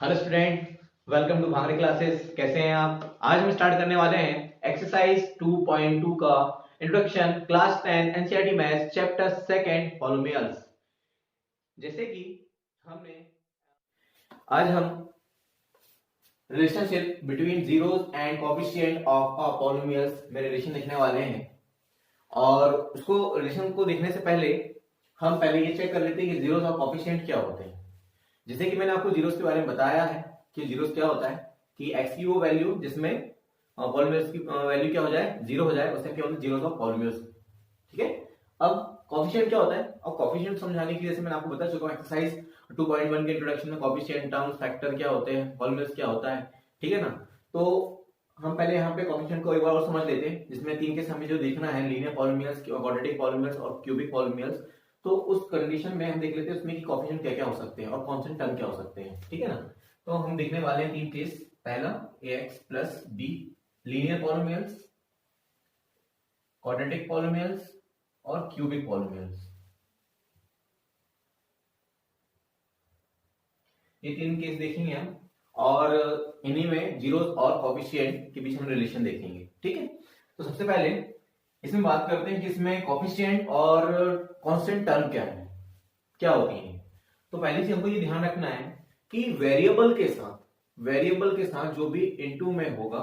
Hello student, welcome to Bhangre classes. कैसे हैं आप? आज हम स्टार्ट करने वाले हैं एक्सरसाइज 2.2 का introduction class 10 NCERT maths chapter second polynomials. जैसे कि हमने आज हम relationship between zeros and coefficient of a polynomials में रिलेशन देखने वाले हैं। और उसको रिलेशन को देखने से पहले हम पहले ये चेक कर लेते हैं कि जीरोस और कोएफिशिएंट क्या होते हैं। जैसे कि मैंने आपको जीरोस के बारे में बताया है कि जीरोस क्या होता है कि एक्स की वो वैल्यू जिसमें पॉलिनोमियल्स की वैल्यू क्या हो जाए, जीरो हो जाए, उससे क्या होता है, जीरोस ऑफ पॉलिनोमियल्स। ठीक है। अब कोएफिशिएंट क्या होता है? अब कोएफिशिएंट समझाने के लिए जैसे मैंने आपको बता चुका हूं एक्सरसाइज 2.1 के इंट्रोडक्शन में कोएफिशिएंट टर्म्स, फैक्टर क्या होते हैं, पॉलिनोमियल्स क्या होता है। ठीक है ना। तो हम पहले यहाँ पे कोएफिशिएंट को एक बार और समझ लेते हैं, जिसमें तीन केस हमें जो देखना है, लीनियर पॉलिनोमियल्स, क्वाड्रेटिक पॉलिनोमियल्स और क्यूबिक पॉलिनोमियल्स। तो उस कंडीशन में हम देख लेते हैं उसमें कि कोएफिशिएंट क्या क्या हो सकते हैं और कांस्टेंट टर्म क्या हो सकते हैं। ठीक है ना। तो हम देखने वाले हैं तीन केस। पहला ax plus b, linear polynomials, quadratic polynomials और क्यूबिक पॉलिनोमियल्स। ये तीन केस देखेंगे हम, और इन्हीं में जीरोस और कोएफिशिएंट के बीच हम रिलेशन देखेंगे। ठीक है। तो सबसे पहले इसमें बात करते हैं कि इसमें कोएफिशिएंट और कांस्टेंट टर्म क्या है, क्या होती है। तो पहले से हमको ये ध्यान रखना है कि वेरिएबल के साथ जो भी इनटू में होगा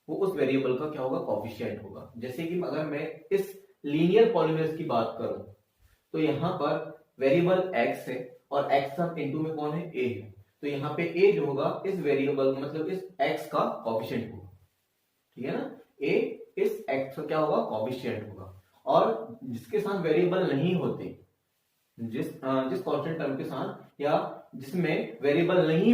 वो उस वेरिएबल का क्या होगा, कोएफिशिएंट होगा। जैसे कि अगर मैं इस लीनियर पॉलिनोमियल्स की बात करूं तो यहां पर वेरिएबल x है और x का इनटू में कौन है, a है। तो यहाँ पे a जो होगा इस वेरिएबल मतलब इस x का कोएफिशिएंट होगा। ठीक है ना। a इस x का क्या होगा, कोएफिशिएंट होगा। और जिसके साथ वेरिएबल नहीं होते, जिस कांस्टेंट टर्म के साथ या जिसमें वेरिएबल नहीं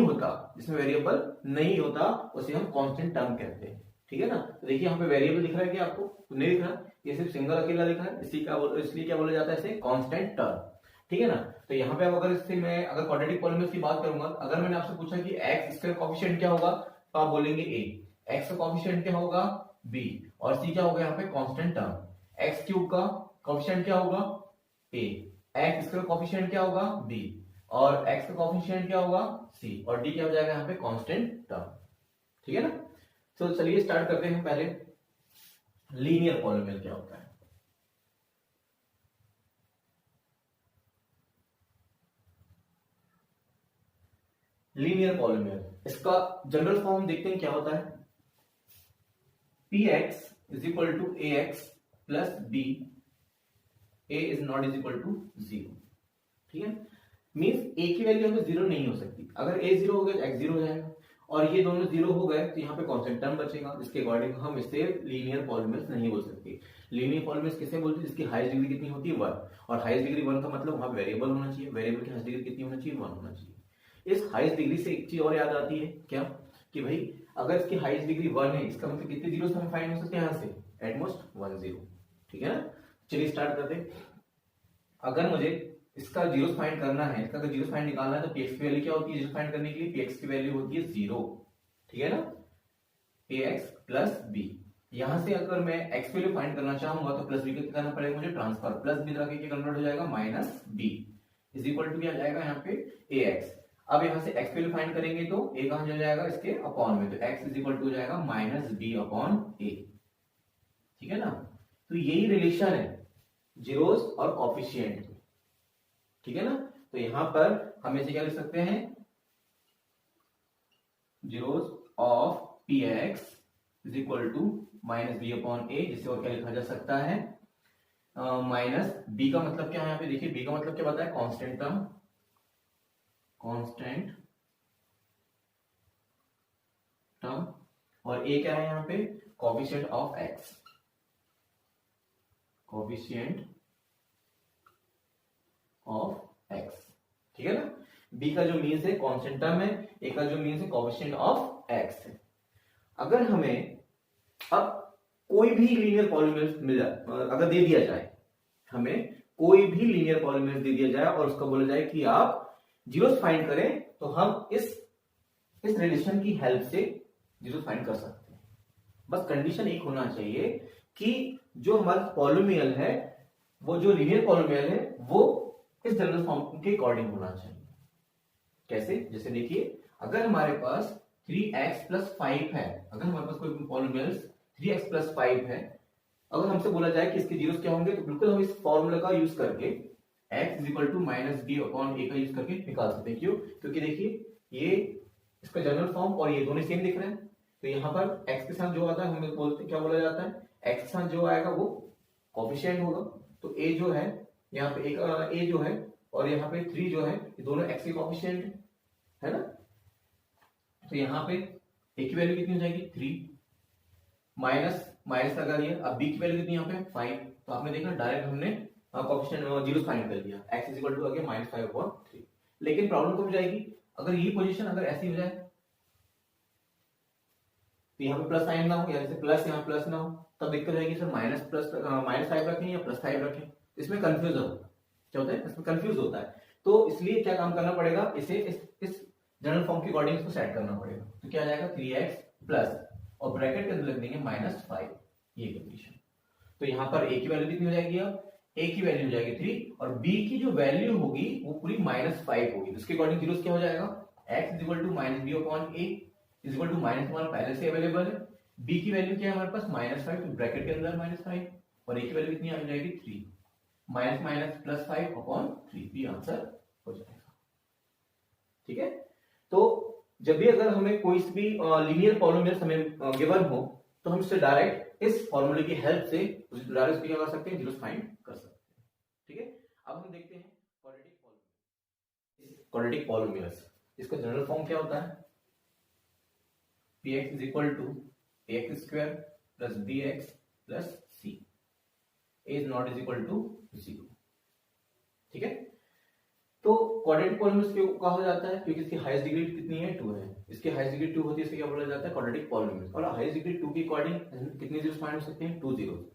होता उसे हम कांस्टेंट टर्म कहते हैं। ठीक है ना। तो देखिए यहाँ पे वेरिएबल दिख रहा है कि आपको, तो नहीं दिख रहा, ये सिर्फ सिंगल अकेला दिख रहा है, इसलिए क्या बोला जाता है, इसे कांस्टेंट टर्म। ठीक है ना। तो यहाँ पे अगर इससे मैं अगर क्वाड्रेटिक पॉलिनोमियल्स की बात करूंगा, अगर मैंने आपसे पूछा कि x इसका कोएफिशिएंट क्या होगा, तो आप बोलेंगे a, x का कोएफिशिएंट क्या होगा b, और c क्या होगा यहाँ पे, कांस्टेंट टर्म। x क्यूब का कोएफिशिएंट क्या होगा a, x इसका कोएफिशिएंट क्या होगा b, और x का कोएफिशिएंट क्या होगा c, और d क्या हो जाएगा यहाँ पे, कांस्टेंट टर्म। ठीक है ना। तो चलिए स्टार्ट करते हैं। पहले लीनियर पॉलिनोमियल क्या होता है। लीनियर पॉलिनोमियल, इसका जनरल फॉर्म देखते हैं क्या होता है। px is equal to ax plus b, a is not is equal to 0। ठीक है। मींस a की वैल्यू हमें 0 नहीं हो सकती। अगर a 0 हो गया तो x 0 हो जाएगा, और ये दोनों 0 हो गए तो यहाँ पे कांस्टेंट टर्म बचेगा, जिसके अकॉर्डिंग हम इसे लीनियर पॉलिनोमियल्स नहीं बोल सकते। लीनियर पॉलिनोमियल्स किसे बोलते हैं, जिसकी हाईएस्ट डिग्री कितनी होती है, 1। और हाईएस्ट डिग्री 1 का मतलब वहां वेरिएबल होना चाहिए, वेरिएबल की हाईएस्ट डिग्री कितनी होना चाहिए, 1 होना चाहिए। इस हाईएस्ट डिग्री से एक चीज और याद आती है क्या, कि भाई अगर इसकी हाईएस्ट डिग्री 1 है, इसका मतलब कितने जीरो हम फाइंड हो सकते हैं यहाँ से, एटमोस्ट 1 0। ठीक है ना। चलिए स्टार्ट करते हैं। अगर मुझे इसका जीरो फाइंड करना है, इसका अगर जीरो फाइंड निकालना है, तो px की वैल्यू क्या होती है, जीरो फाइंड करने के लिए px की वैल्यू होती है 0। ठीक है ना। ax प्लस b, यहां से अगर मैं x की वैल्यू फाइंड करना चाहूंगा तो प्लस b क्या करना पड़ेगा मुझे, ट्रांसफर, प्लस b रख के कन्वर्ट हो जाएगा minus b, is equal to क्या आ जाएगा यहाँ पे ax। अब यहां से x की वैल्यू फाइंड करेंगे तो a कहां चला जाएगा, इसके अपॉन में, तो x इज इक्वल टू हो जाएगा माइनस b अपॉन a। ठीक है ना। तो यही रिलेशन है जीरोस और कोएफिशिएंट। ठीक है ना। तो यहां पर हम इसे क्या लिख सकते हैं, zeros of px is equal to minus B upon A, जिसे और क्या लिखा जा सकता है, माइनस बी का मतलब क्या है यहाँ पे, देखिए बी का मतलब क्या बताया, कांस्टेंट टर्म, कांस्टेंट टर्म, और ए क्या है यहाँ पे, coefficient of x, coefficient of x. ठीक है ना। बी का जो मीन्स है कांस्टेंट टर्म है, ए का जो मीन्स है कोएफिशिएंट ऑफ एक्स है। अगर हमें अब कोई भी लीनियर पॉलिनोमियल मिल जाए, अगर दे दिया जाए, हमें कोई भी लीनियर पॉलिनोमियल दे दिया जाए और उसका बोला जाए कि आप जीरोस फाइंड करें, तो हम इस रिलेशन की हेल्प से जीरोस फाइंड कर सकते हैं। बस कंडीशन एक होना चाहिए कि जो हमारा पॉलिनोमियल है, वो जो लीनियर पॉलिनोमियल है, वो इस जनरल फॉर्म के अकॉर्डिंग होना चाहिए। कैसे? जैसे देखिए, अगर हमारे पास 3x प्लस 5 है, अगर हमारे पास कोई पॉलिनोमियल्स 3x प्लस 5 है, अगर हमसे बोला जाए कि इसके जीरोस क्या होंगे, तो बिल्कुल हम इस फॉर्मूला का यूज करके x is equal to minus B upon A का यूज करके निकाल सकते हैं। क्यों? क्योंकि देखिए ये इसका जनरल फॉर्म और ये दोनों सेम दिख रहे हैं, तो यहाँ पर x के साथ जो आता है हमें बोलते क्या बोला जाता है, x के साथ जो आएगा वो कोफिशिएंट होगा। तो a जो है यहाँ पे एक a जो है और यहाँ पे 3 जो है, ये दोनों x के कोफिशिएंट है ना। तो यहाँ पे a की वैल्यू कितनी हो जाएगी 3 माइनस माइनस लगा दिया, अब b की वैल्यू कितनी यहाँ पे 5, तो आपने देखा डायरेक्ट हमने कोफिशिएंट जीरो फाइंड कर लिया, x इज इक्वल टू आ गया माइनस 5/3। लेकिन प्रॉब्लम कब जाएगी, अगर ये पोजीशन अगर ऐसी हो जाए, तो यहाँ पे प्लस साइन ना हो, या जैसे प्लस यहाँ प्लस ना हो, तब दिक्कत आएगी सर माइनस 5 रखें या प्लस 5 रखें, इसमें कंफ्यूज होता है। क्या होता है इसमें? कंफ्यूज होता है। तो इसलिए क्या काम करना पड़ेगा, इसे इस जनरल फॉर्म के अकॉर्डिंग इसको सेट करना पड़ेगा। तो क्या आ जाएगा 3x प्लस और ब्रैकेट के अंदर लिख देंगे -5, ये कंडीशन। तो यहाँ पर a की वैल्यू कितनी हो जाएगी, अब a की वैल्यू हो जाएगी 3 और b की जो वैल्यू होगी वो पूरी -5 होगी। तो इसके अकॉर्डिंग जीरोस क्या हो जाएगा, x is equal to minus B upon A is equal to -1 पहले से अवेलेबल है, b की वैल्यू क्या है हमारे पास -5, तो ब्रैकेट के अंदर -5 और a की वैल्यू कितनी आ जाएगी 3 माइनस माइनस प्लस 5 अपॉन 3, भी आंसर हो जाएगा। ठीक है, तो जब भी अगर हमें कोई भी लीनियर पॉलिनोमियल हमें गिवन हो, तो हम इससे डायरेक्ट इस फॉर्मूले की हेल्प से डायरेक्ट क्या कर सकते हैं, जीरोस फाइंड कर सकते हैं। ठीक है, अब हम देखते हैं क्वाड्रेटिक पॉलिनोमियल्स। इसका जनरल फॉर्म क्या होता है, px is equal to ax square plus bx plus c, a is not is equal to 0। ठीक है, तो क्वाड्रेटिक पॉलिनोमियल्स क्यों कहा जाता है, क्योंकि इसकी हाईएस्ट डिग्री कितनी है 2 है, इसकी हाईएस्ट डिग्री 2 होती है, इससे क्या बोला जाता है क्वाड्रेटिक पॉलिनोमियल। और हाईएस्ट डिग्री 2 के अकॉर्डिंग कितने जीरोस फाइंड हो सकते हैं, 2 जीरोस।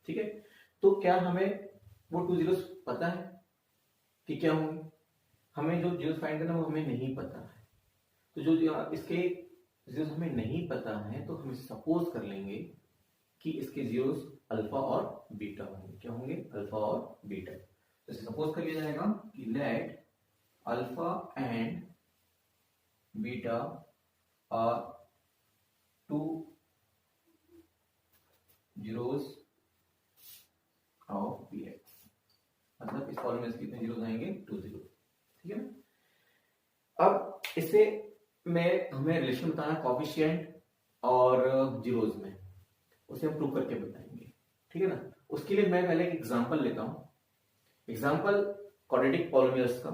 ठीक है, तो क्या हमें वो 2 जीरोस पता है कि क्या होंगे, हमें जो जीरोस फाइंड करना वो हमें नहीं पता है। तो जो इसके जीरोस हमें नहीं पता है, तो हम सपोज कर लेंगे कि इसके जीरोस अल्फा और बीटा होंगे। क्या होंगे, अल्फा और बीटा। तो सपोज कर लिया जाएगा कि let alpha and beta are 2 zeros of px, मतलब इस फॉर्मूले में कितने जीरोस आएंगे, 2 जीरो। ठीक है ना। अब इसे में हमें रिलेशन बताना कोफिशिएंट और जीरोस में, उसे हम प्रूव करके बताएंगे। ठीक है ना, उसके लिए मैं पहले एक एग्जांपल लेता हूं, एग्जांपल क्वाड्रेटिक पॉलिनोमियल्स का।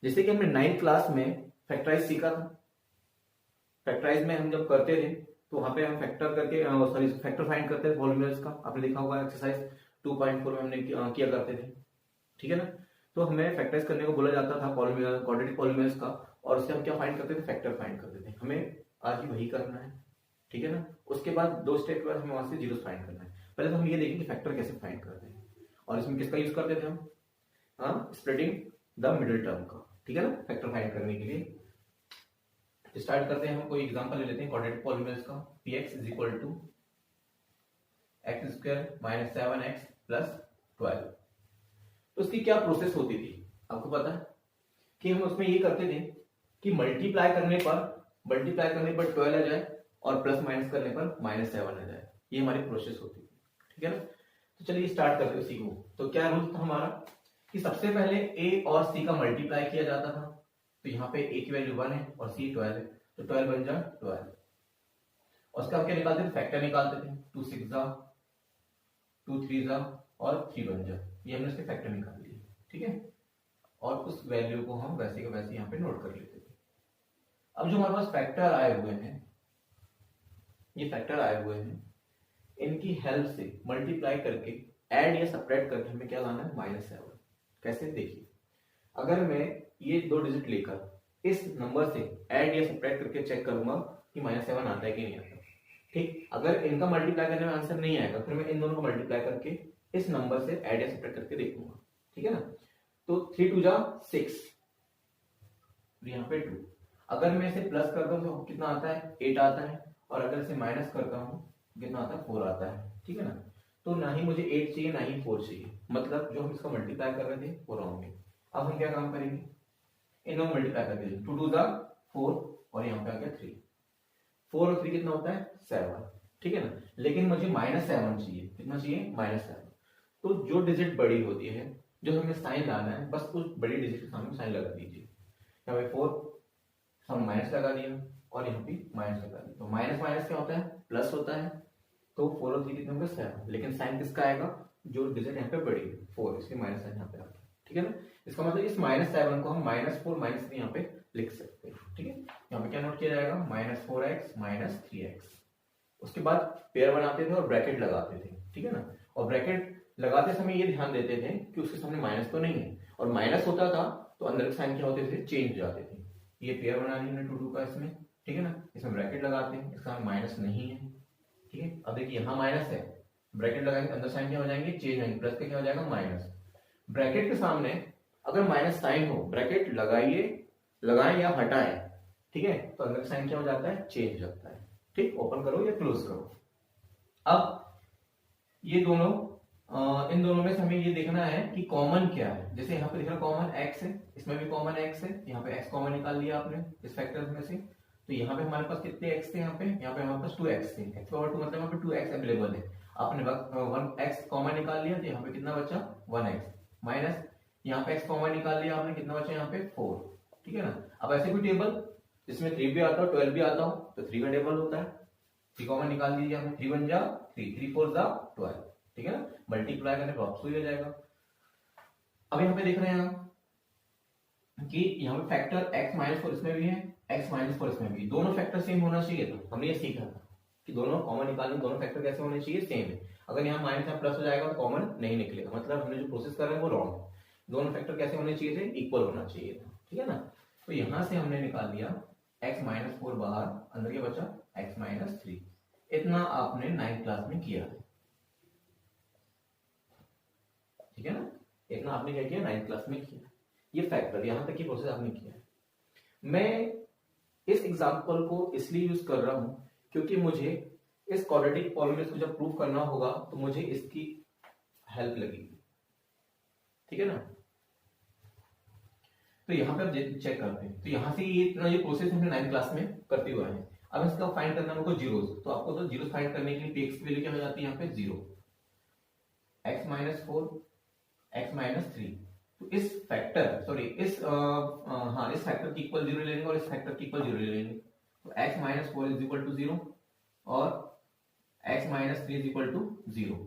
जैसे कि हमने 9th क्लास में फैक्टराइज सीखा था, फैक्टराइज में हम जब करते थे तो वहां पे हम फैक्टर करके फैक्टर फाइंड करते थे पॉलिनोमियल्स का, आपने देखा होगा एक्सरसाइज 2.4 में हमने किया करते थे। ठीक है ना, तो हमें फैक्टराइज करने को बोला जाता था क्वाड्रेटिक पॉलिनोमियल्स का, और उससे हम क्या फाइंड करते थे, फैक्टर फाइंड करते थे। हमें आज भी वही करना है। ठीक है ना, उसके बाद 2 स्टेप के बाद हमें वहां से जीरोस फाइंड करना है। पहले तो हम ये देखेंगे फैक्टर कैसे फाइंड करते हैं, और इसमें किसका यूज करते थे हम, स्प्लिटिंग द मिडिल टर्म का। ठीक है ना, फैक्टर फाइंड करने के लिए स्टार्ट करते हैं। हम कोई एग्जांपल ले लेते हैं क्वाड्रेटिक पॉलिनोमियल्स का। px is equal to x square minus 7x plus 12। तो उसकी क्या प्रोसेस होती थी, आपको पता है कि हम उसमें ये करते थे कि मल्टीप्लाई करने पर 12 आ जाए और प्लस माइनस करने पर -7 आ जाए, ये हमारी प्रोसेस होती थी। ठीक है ना, तो चलिए स्टार्ट करते हैं उसी को। तो क्या रूल था हमारा कि सबसे पहले a और c का मल्टीप्लाई किया जाता था। तो यहाँ पे a की वैल्यू 1 है और c 12 है, तो 12 बन जा 12। और उसका क्या निकालते थे, फैक्टर निकालते थे, 2 6 जा 2 3 जा और 3 बन जा, ये हमने उसके फैक्टर निकाल लिए। ठीक है, और उस वैल्यू को हम वैसे के वैसे यहाँ पे नोट कर लेते थे। अब जो हमारे पास फैक्टर आए हुए हैं, ये फैक्टर आए हुए हैं, इनकी हेल्प से मल्टीप्लाई करके ऐड या सब्ट्रैक्ट करके हमें क्या लाना है, -7। कैसे, देखिए अगर मैं ये 2 डिजिट लेकर इस नंबर से ऐड या सब्ट्रैक्ट करके चेक करूंगा कि -7 आता है कि नहीं आता। ठीक, अगर इनका मल्टीप्लाई करने में आंसर नहीं आएगा, फिर मैं इन दोनों को मल्टीप्लाई करके इस नंबर से ऐड या सब्ट्रैक्ट करके देखूंगा। ठीक है ना, तो 3 2 जा 6, यहाँ पे 2। अगर मैं इसे प्लस करता हूँ तो कितना आता है, 8 आता है, और अगर इसे माइनस करता हूँ कितना आता है, 4 आता है। ठीक है ना, तो ना ही मुझे 8 चाहिए ना ही 4 चाहिए, मतलब जो हम इसका मल्टीप्लाई कर रहे थे वो रॉन्ग है। अब हम क्या काम करेंगे, इन दोनों मल्टीप्लाई करके 2 2 4 और यहाँ पे आ गया 3, 4 और 3 कितना होता है 7, ठीक है ना। लेकिन मुझे -7 चाहिए, कितना चाहिए -7। तो जो डिजिट बड़ी होती है, जो हमें साइन लाना है, बस उस बड़ी डिजिट के सामने साइन लगा दीजिए। यहाँ पे 4 हम माइनस लगा दिया और यहाँ पे माइनस लगा दिया, तो माइनस माइनस क्या होता है प्लस होता है। तो 4 और 3 कितने होंगे 7, लेकिन साइन किसका आएगा, जो डिजिट यहाँ पे बड़ी है 4, इसलिए माइनस साइन यहाँ पे आ गया, ठीक है ना। इसका मतलब इस -7 को हम -4 -3 यहाँ पे लिख सकते हैं, ठीक है। यहाँ पे क्या नोट किया जाएगा, -4x -3x। उसके बाद पेयर बनाते थे और ब्रैकेट लगाते थे, ठीक है ना। और ब्रैकेट लगाते समय ये ध्यान देते थे कि उसके सामने माइनस तो नहीं है, और माइनस होता था तो अंदर के साइन क्या होते थे, चेंज हो जाते थे। ये पेयर बनानी है 2 2 का इसमें, ठीक है ना। इसमें ब्रैकेट लगाते हैं, इसका माइनस नहीं है, ठीक है। अब देखिए यहाँ माइनस है, ब्रैकेट लगाएंगे, अंदर साइन क्या हो जाएंगे, चेंज आएंगे, प्लस का क्या हो जाएगा माइनस। ब्रैकेट के सामने अगर माइनस साइन हो, ब्रैकेट लगाइए, लगाएं या हटाएं, ठीक है, तो अंदर साइन क्या हो जाता है, चेंज हो जाता है, ठीक। ओपन करो या क्लोज करो। अब ये दोनों इन दोनों में से हमें ये देखना है कि कॉमन क्या है। जैसे यहाँ पे दिख रहा कॉमन x है, इसमें भी कॉमन x है, यहाँ पे x कॉमन निकाल लिया आपने इस फैक्टर में से। तो यहाँ पे हमारे पास कितने x थे, यहाँ पे हमारे पास 2x थे, x पावर 2 मतलब यहाँ पे 2x अवेलेबल है। आपने 1x कॉमन निकाल लिया, तो यहाँ पे कितना बचा 1x, माइनस यहाँ पे x कॉमन निकाल लिया आपने, कितना बचा यहाँ पे 4, ठीक है ना। अब ऐसे कोई टेबल जिसमें 3 भी आता हो 12 भी आता हो, तो 3 का टेबल होता है, 3 कॉमन निकाल दीजिए आपने, 3 1 जा 3, 3 4 जा 12, ठीक है ना। मल्टीप्लाई करने पर वापस हो जाएगा। अब यहाँ पे देख रहे हैं कि यहाँ पे फैक्टर x -4 इसमें भी है, x -4 इसमें भी, दोनों फैक्टर सेम होना चाहिए। तो हमने ये सीखा था कि दोनों कॉमन निकालने, दोनों फैक्टर कैसे होने चाहिए, सेम है। अगर यहाँ माइनस या प्लस हो जाएगा तो कॉमन नहीं निकलेगा, मतलब हमने जो प्रोसेस कर रहे हैं वो रॉन्ग है। दोनों फैक्टर कैसे होने चाहिए थे, इक्वल होना चाहिए था, ठीक है ना। तो यहाँ से हमने निकाल दिया x -4 बाहर, अंदर क्या बचा x -3। इतना आपने 9th क्लास में किया है, ठीक है ना। इतना आपने क्या किया 9th क्लास में किया, ये फैक्टर यहां तक की प्रोसेस आपने किया है। मैं इस एग्जांपल को इसलिए यूज कर रहा हूं क्योंकि मुझे इस क्वाड्रेटिक पॉलिनोमियल को जब प्रूव करना होगा तो मुझे इसकी हेल्प लगेगी, ठीक है ना। तो यहाँ पे आप चेक करते हैं, तो यहाँ से ये इतना ये प्रोसेस हमने 9th क्लास में करते हुए हैं। अब इसका फाइंड करना है हमको जीरोस, तो आपको तो जीरोस फाइंड करने के लिए px की वैल्यू क्या हो जाती है यहाँ पे 0, x -4 x -3। तो इस फैक्टर सॉरी इस फैक्टर की इक्वल 0 लेंगे और इस फैक्टर की इक्वल 0 लेंगे। तो x -4 इज इक्वल टू 0 और x -3 इज इक्वल टू 0,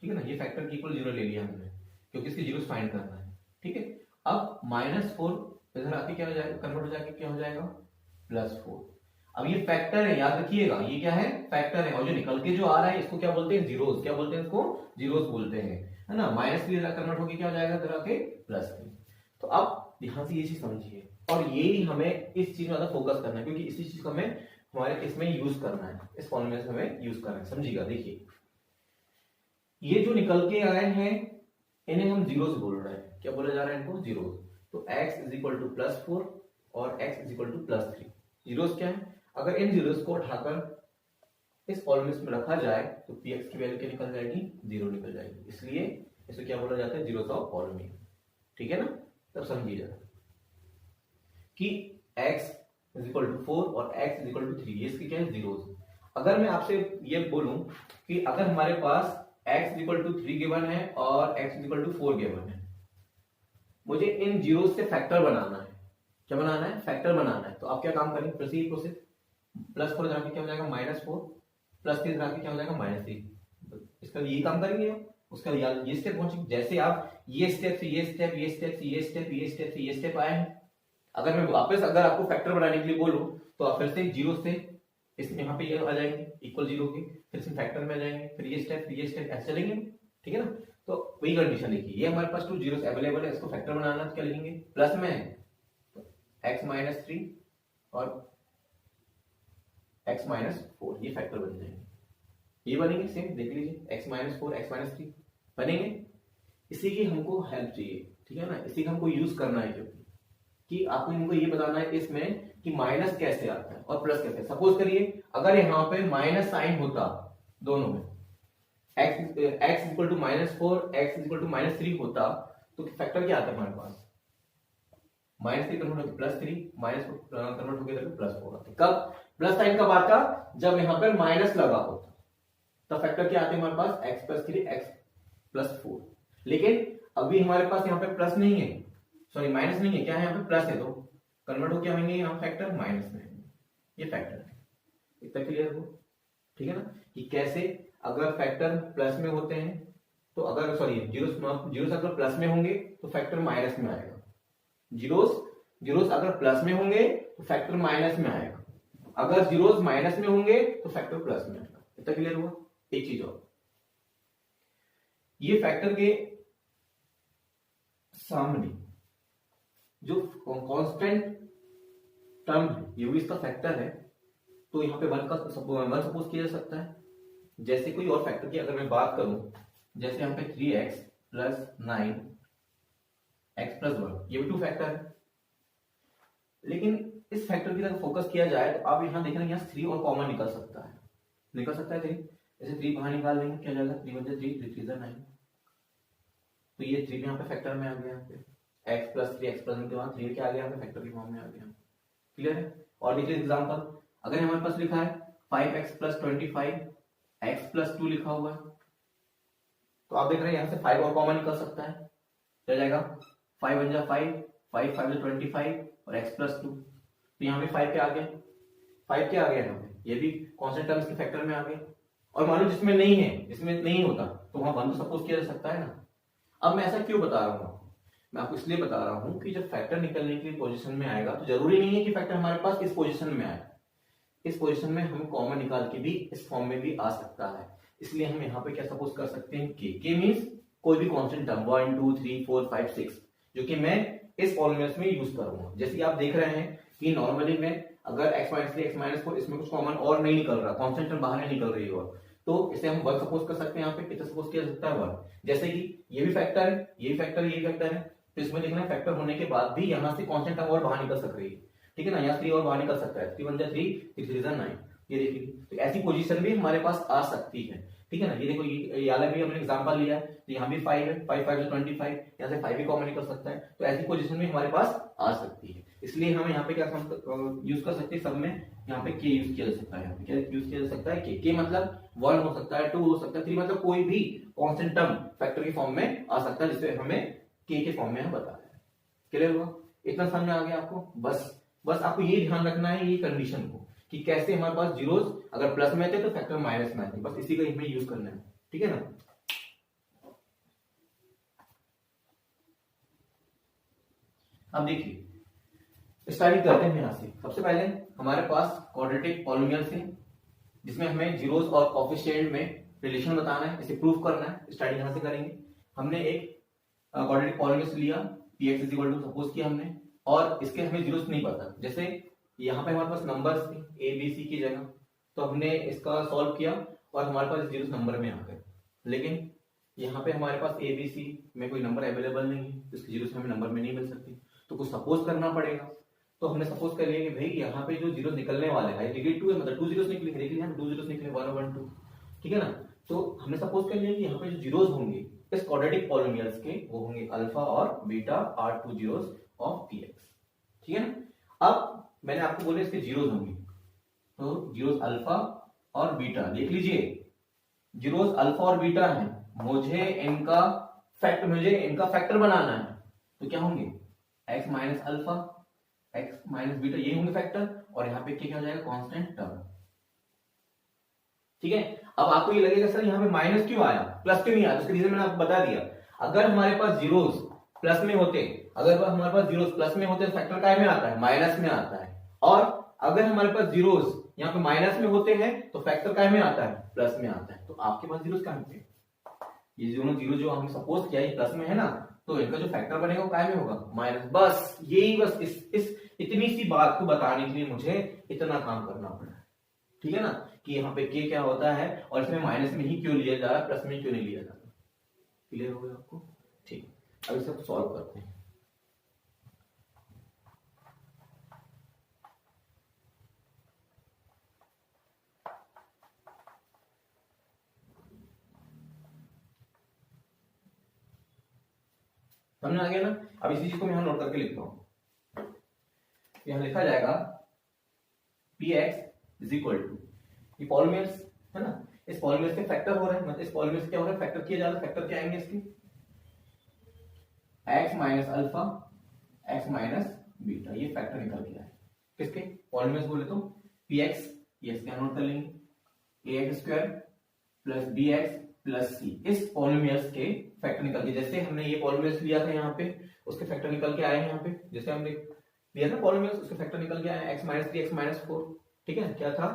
ठीक है ना। ये फैक्टर की इक्वल 0 ले लिया हमने क्योंकि इसकी जीरोस फाइंड करना है, ठीक है। अब -4 इधर आके क्या हो जाएगा, कन्वर्ट हो जाके क्या हो जाएगा +4। अब ये फैक्टर है, याद रखिएगा ये क्या है, फैक्टर है, और जो निकल के जो आ रहा है इसको क्या बोलते हैं, जीरोस। क्या बोलते हैं इसको, जीरोस बोलते हैं, है ना। -3 कन्वर्ट होके क्या हो जाएगा इधर आके +3। तो अब ध्यान से ये चीज समझिए, और ये हमें इस चीज में ज्यादा फोकस करना है क्योंकि इसी चीज को हमें हमारे इसमें यूज करना है, इस पॉलिनोमियल में हमें यूज करना है, समझिएगा। देखिए ये जो निकल के आए हैं इन्हें हम जीरोस बोल रहे हैं, क्या बोला जा रहा है इनको, जीरोस। तो x इज इक्वल टू +4 और x is equal to +3, zeros क्या है। अगर इन जीरोस को उठाकर इस पॉलिनोमियल में रखा जाए तो px की वैल्यू क्या निकल जाएगी, 0 निकल जाएगी, इसलिए इसे क्या बोला जाता है, जीरोस ऑफ पॉलिनोमियल, ठीक है ना। तब समझिए जरा कि x इज इक्वल टू 4 और x इज इक्वल टू 3, ये इसके क्या है, जीरोस। अगर मैं आपसे ये बोलूं कि अगर हमारे पास x is equal to 3 given है और x is equal to 4 given है, मुझे इन जीरोस से फैक्टर बनाना है। क्या बनाना है, फैक्टर बनाना है। तो आप क्या काम करेंगे, प्रोसीड प्रोसेस, +4 जाके क्या हो जाएगा -4, +3 जाके क्या हो जाएगा -3। इसका ये काम करेंगे, उसका ये स्टेप पहुंचे। जैसे आप ये स्टेप से ये स्टेप, ये स्टेप से ये स्टेप, ये स्टेप से ये स्टेप आए हैं, अगर मैं वापस अगर आपको फैक्टर बनाने के लिए बोलूं तो आप फिर से जीरो से इसमें यहाँ पे ये आ जाएंगे इक्वल 0 के, फिर से फैक्टर में आ जाएंगे, फिर ये स्टेप ऐसे चलेंगे, ठीक है ना। तो वही कंडीशन लिखिए, ये हमारे पास 2 जीरोस अवेलेबल है, इसको फैक्टर बनाना तो क्या लिखेंगे, प्लस में है तो x -3 और x -4, ये फैक्टर बन जाएंगे, ये बनेंगे सेम, देख लीजिए x -4 x -3 बनेंगे। इसी की हमको हेल्प चाहिए, ठीक है ना, इसी का हमको यूज करना है क्योंकि कि आपको इनको ये बताना है इसमें कि माइनस कैसे आता है और प्लस कैसे। सपोज करिए अगर यहाँ पे माइनस साइन होता दोनों में, x equal to -4 x equal to -3 होता तो फैक्टर क्या आता है हमारे पास, -3 कन्वर्ट होकर +3, माइनस कन्वर्ट होकर +4 आते। कब प्लस साइन कब आता? जब यहाँ पर माइनस लगा होता, तब फैक्टर क्या आते हैं हमारे पास? x + 3 x + 4। लेकिन अभी हमारे पास यहाँ पे प्लस नहीं है, सॉरी माइनस नहीं है, क्या है यहाँ पे प्लस है, तो कन्वर्ट हो क्या होंगे यहाँ फैक्टर माइनस में, ये फैक्टर है। इतना क्लियर हो? ठीक है ना, कि कैसे अगर फैक्टर प्लस में होते हैं तो अगर सॉरी जीरोस अगर प्लस में होंगे तो फैक्टर माइनस में आएगा, जीरोस अगर प्लस में होंगे तो फैक्टर माइनस में आएगा, अगर जीरोस माइनस में होंगे तो फैक्टर प्लस में आएगा। इतना क्लियर हुआ? एक चीज और, ये फैक्टर के सामने जो कांस्टेंट टर्म है ये भी इसका फैक्टर है, तो यहाँ पे वन सपोज किया जा सकता है। जैसे कोई और फैक्टर की अगर मैं बात करूं, जैसे यहाँ पे 3x + 9 x + 1, ये भी 2 फैक्टर है। लेकिन इस फैक्टर की तरफ फोकस किया जाए तो आप यहाँ देख रहे हैं यहाँ 3 और कॉमन निकल सकता है, 3। जैसे 3 बाहर निकाल लेंगे क्या जाएगा? 3 × 1 = 3, 3 × 3 = 9, तो ये 3 यहाँ पे फैक्टर में आ गया, यहाँ पे x + 3 x + 1 के बाद 3 क्या आ गया? यहाँ पे फैक्टर की फॉर्म में आ गया। क्लियर है? और देखिए एग्जांपल, अगर हमारे पास लिखा है 5x + 25 x + 2 लिखा हुआ है, तो आप देख रहे हैं यहाँ से 5 और कॉमन निकल सकता है, क्या जाएगा? 5 × 1 = 5, 5 × 5 = 25 और x + 2, तो यहाँ पे 5 क्या आ गया? 5 क्या आ गया यहाँ पे? ये भी कांस्टेंट टर्म्स के फैक्टर में आ गया। और मान लो जिसमें नहीं है, जिसमें नहीं होता, तो वहां 1 तो सपोज किया जा सकता है ना। अब मैं ऐसा क्यों बता रहा हूँ? मैं आपको इसलिए बता रहा हूं कि जब फैक्टर निकलने की पोजीशन में आएगा तो जरूरी नहीं है कि फैक्टर हमारे पास इस पोजीशन में आए, इस पोजीशन में हम कॉमन निकाल के भी इस फॉर्म में भी आ सकता है। इसलिए हम यहाँ पे क्या सपोज कर सकते हैं? के मींस कोई भी कांस्टेंट टर्म 1 2 3 4 5 6 जो कि मैं इस पॉलिनोमियल्स में यूज करूंगा। जैसे आप देख रहे हैं कि नॉर्मली में अगर x - 3 x - 4 इसमें कुछ कॉमन और नहीं निकल रहा, कांस्टेंट टर्म बाहर नहीं निकल रही है, तो इसे हम 1 सपोज कर सकते हैं। यहाँ पे कितना सपोज किया जा सकता है? 1। जैसे कि ये भी फैक्टर है, ये भी फैक्टर है, ये भी फैक्टर है, तो इसमें देखना फैक्टर होने के बाद भी यहाँ से कांस्टेंट टर्म और बाहर निकल सक रही है, ठीक है ना। यहाँ 3 और बाहर निकल सकता है, 3 × 1 = 3, 3 × 3 = 9, ये देखिए, तो ऐसी पोजीशन भी हमारे पास आ सकती है, ठीक है ना। ये देखो, ये वाला भी हमने एग्जांपल लिया है, तो यहाँ भी 5 है, 5 × 5 = 25, यहाँ से 5 भी कॉमन निकल सकता है, तो ऐसी पोजीशन भी हमारे पास आ सकती है। इसलिए हम यहाँ पे क्या यूज कर सकते हैं, सब में यहाँ पे के यूज किया जा सकता है। यहाँ पे क्या यूज किया जा सकता है? के मतलब 1 हो सकता है, 2 हो सकता है, 3 मतलब कोई भी कांस्टेंट टर्म फैक्टर की फॉर्म में आ सकता है, जिसे हमें के फॉर्म में हम बता रहे हैं। क्लियर हुआ? इतना समझ में आ गया आपको? बस आपको ये ध्यान रखना है ये कंडीशन को, कि कैसे हमारे पास जीरोस अगर प्लस में आते तो फैक्टर माइनस में आते, बस इसी का हमें यूज करना है, ठीक है ना। अब देखिए स्टार्टिंग करते हैं यहाँ से। सबसे पहले हमारे पास क्वाड्रेटिक पॉलिनोमियल्स है, जिसमें हमें जीरोस और कोएफिशिएंट में रिलेशन बताना है, इसे प्रूव करना है। स्टार्टिंग यहाँ से करेंगे। हमने एक क्वाड्रेटिक पॉलिनोमियल लिया, px = सपोज किया हमने, और इसके हमें जीरोस नहीं पता। जैसे यहाँ पे हमारे पास नंबर्स थे a b c की जगह, तो हमने इसका सॉल्व किया और हमारे पास जीरोस नंबर में आ गए। लेकिन यहाँ पे हमारे पास a b c में कोई नंबर अवेलेबल नहीं है, तो इसकी जीरोस हमें नंबर में नहीं मिल सकती, तो कुछ सपोज करना पड़ेगा। तो हमने सपोज कर लिया कि भाई यहाँ पे जो जीरो निकलने वाले हैं, डिग्री 2 है, मतलब 2 जीरोस निकलेंगे, देखिए यहाँ 2 जीरोस निकले, 1 1 2, ठीक है ना। तो हमने सपोज कर लिया कि यहाँ पे जो जीरोस होंगे इस क्वाड्रेटिक पॉलिनोमियल्स के, वो होंगे अल्फा और beta are 2 zeros of px, ठीक है ना। अब मैंने आपको बोले इसके जीरोस होंगे, तो जीरोस अल्फा और बीटा देख लीजिए, जीरोस अल्फा और बीटा है, मुझे इनका फैक्टर बनाना है, तो क्या होंगे? x - अल्फा x - बीटा, ये होंगे फैक्टर, और यहाँ पे क्या हो जाएगा? कांस्टेंट टर्म, ठीक है। अब आपको ये लगेगा सर यहाँ पे माइनस क्यों आया, प्लस क्यों नहीं आया? उसका रीजन मैंने आपको बता दिया। अगर हमारे पास जीरोस प्लस में होते, अगर हमारे पास जीरोस प्लस में होते तो फैक्टर काय में आता है? माइनस में आता है। और अगर हमारे पास जीरोस यहाँ पे माइनस में होते हैं तो फैक्टर काय में आता है? प्लस में आता है। तो आपके पास जीरोस कहां पे? ये दोनों जीरो जो हमने सपोज किया ये प्लस में है ना, तो इनका जो फैक्टर बनेगा वो काय में होगा? माइनस। बस यही, बस इस इतनी सी बात को बताने के लिए मुझे इतना काम करना पड़ा, ठीक है ना, कि यहाँ पे के क्या होता है और इसमें माइनस में ही क्यों लिया जा रहा है, प्लस में क्यों नहीं लिया जा रहा। क्लियर हो गया आपको? ठीक, अब इसे सॉल्व करते हैं। समझ आ गया ना? अब इसी चीज को मैं यहाँ नोट करके लिखता हूँ। यहाँ लिखा जाएगा px इज इक्वल टू, ये पॉलिनोमियल्स है ना, इस पॉलिनोमियल्स के फैक्टर हो रहे हैं, मतलब इस पॉलिनोमियल्स क्या हो रहा है, फैक्टर किया जा रहा है। फैक्टर क्या आएंगे इसके, x minus alpha x minus beta, ये फैक्टर निकल के आए किसके, पॉलिनोमियल्स बोले तो px, ये इसका नोट कर लेंगे, ax square plus bx plus c, इस पॉलिनोमियल्स के फैक्टर निकल के, जैसे हमने ये पॉलिनोमियल्स लिया था यहाँ पे, उसके फैक्टर निकल के आए हैं यहाँ पे, जैसे हमने लिया था पॉलिनोमियल्स, उसके फैक्टर निकल के आए x माइनस 3 x माइनस 4, ठीक है, क्या था